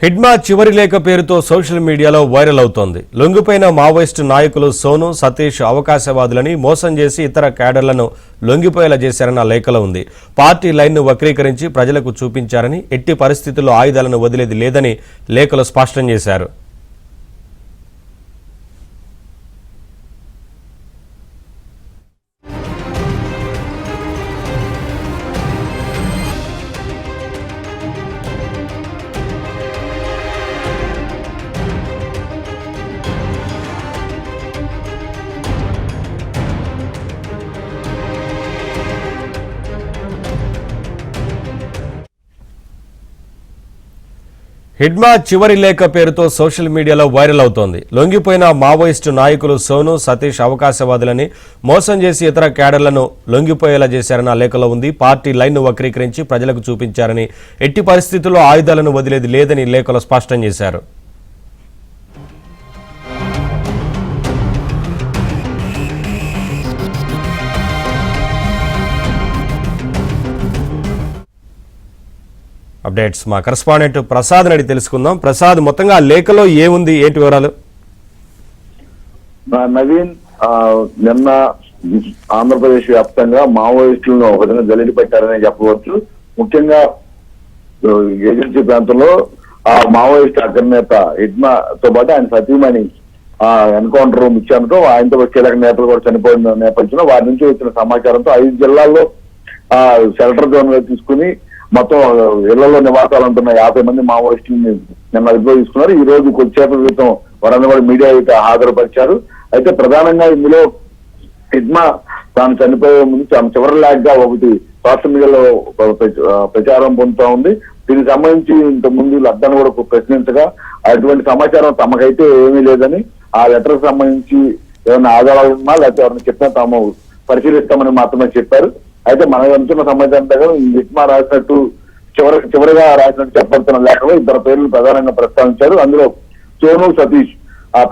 హిడ్మా చివరి లేఖ పేరుతో సోషల్ మీడియాలో వైరల్ అవుతోంది. లొంగిపోయిన మావోయిస్టు నాయకులు సోను, సతీష్ అవకాశవాదులని మోసం చేసి ఇతర క్యాడర్లను లొంగిపోయేలా చేశారన్న లేఖలో ఉంది. పార్టీ లైన్ను వక్రీకరించి ప్రజలకు చూపించారని, ఎట్టి పరిస్థితుల్లో ఆయుధాలను వదిలేది లేదని లేఖలో స్పష్టం చేశారు. హిడ్మా చివరి లేఖ పేరుతో సోషల్ మీడియాలో వైరల్ అవుతోంది. లొంగిపోయిన మావోయిస్టు నాయకులు సోను, సతీష్ అవకాశవాదులని మోసం చేసి ఇతర క్యాడర్లను లొంగిపోయేలా చేశారన్న లేఖలో ఉంది. పార్టీ లైన్ను వక్రీకరించి ప్రజలకు చూపించారని, ఎట్టి పరిస్థితుల్లో ఆయుధాలను వదిలేది లేదని లేఖలో స్పష్టం చేశారు. అప్డేట్స్ మా కరెస్పాండెంట్ ప్రసాద్ అడిగి తెలుసుకుందాం. ప్రసాద్, మొత్తంగా ఆ లేఖలో ఏముంది, ఏంటి వివరాలు? నవీన్, నిన్న ఆంధ్రప్రదేశ్ వ్యాప్తంగా మావోయిస్టులను ఒక విధంగా జల్లెడి పెట్టారని చెప్పవచ్చు. ముఖ్యంగా ఏజెన్సీ ప్రాంతంలో ఆ మావోయిస్ట్ అగ్రనేత హిడ్మాతో పాటు ఆయన సతీమణి ఎన్కౌంటర్ ముఖ్యంతో ఆయనతో కీలక నేతలు కూడా చనిపోయిన నేపథ్యంలో వారి నుంచి వచ్చిన సమాచారంతో 5 జిల్లాల్లో షెల్టర్ జోన్ గా తీసుకుని మొత్తం ఇళ్లలో నివాసాలు ఉంటున్న 50 మంది మావోయిస్టులని నిన్న అదుపులో తీసుకున్నారు. ఈ రోజు కొద్దిసేపటి క్రితం వారందరూ కూడా మీడియా అయితే హాజరుపరిచారు. అయితే ప్రధానంగా ఇందులో హిడ్మా తాను చనిపోయే ముందు చివరి లాగ్ గా ఒకటి సోషల్ మీడియాలో ప్రచారం పొందుతా ఉంది. దీనికి సంబంధించి ఇంత ముందు లబ్ధాన్ని కూడా ప్రశ్నించగా అటువంటి సమాచారం తమకైతే ఏమీ లేదని, ఆ లెటర్ సంబంధించి ఏమైనా ఆధారాలు ఉన్నా లేకపోతే ఎవరైనా చెప్పినా తాము పరిశీలిస్తామని మాత్రమే చెప్పారు. అయితే మనకు అంటున్న సమాచారం ప్రకారం హిడ్మా రాసినట్టు చివరిగా రాసినట్టు చెప్పబడుతున్న లేఖలో 2 పేర్లు ప్రధానంగా ప్రస్తావించారు. అందులో సోను, సతీష్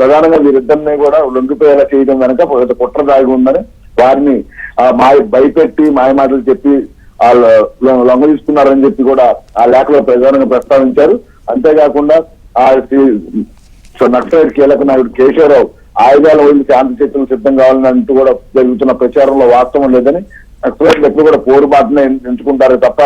ప్రధానంగా వీరిద్దరిని కూడా లొంగిపోయేలా చేయడం వెనక కుట్ర దాగి ఉందని, వారిని భయపెట్టి మాయమాటలు చెప్పి లొంగ తీసుకున్నారని చెప్పి కూడా ఆ లేఖలో ప్రధానంగా ప్రస్తావించారు. అంతేకాకుండా నక్సలైట్ కీలక నాయకుడు కేశవరావు ఆయుధాలు వదిలి శాంతి చర్చలు సిద్ధం కావాలని అంటూ కూడా జరుగుతున్న ప్రచారంలో వాస్తవం లేదని, నక్సలైట్లు ఎప్పుడు కూడా పోరు బాటనే ఎంచుకుంటారు తప్ప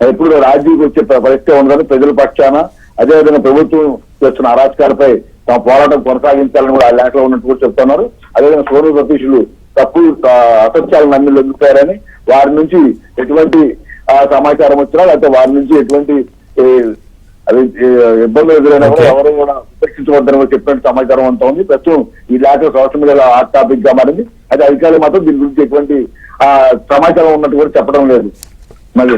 ఎప్పుడు రాజీకి వచ్చే పరిస్థితి ఉండదని ప్రజల పక్షాన, అదేవిధంగా ప్రభుత్వం చేస్తున్న అరాచకాలపై తమ పోరాటం కొనసాగించాలని కూడా ఆ లేఖలో ఉన్నట్టు కూడా చెప్తున్నారు. అదేవిధంగా సోను, సతీషులు తప్పు అసత్యాలను నమ్మి లొంగిపోయారని, వారి నుంచి ఎటువంటి సమాచారం వచ్చినా లేకపోతే వారి నుంచి ఎటువంటి ఇబ్బందులు ఎదురైనా కూడా ఎవరు కూడా ఉపేక్షించవద్దని కూడా చెప్పినట్టు సమాచారం అంతా ఉంది. ప్రస్తుతం ఈ లేఖ సోషల్ మీడియాలో హాట్ టాపిక్ గా మారింది. అయితే అధికారులు మాత్రం దీని గురించి ఎటువంటి సమాచారం ఉన్నట్టు కూడా చెప్పడం లేదు. మళ్ళీ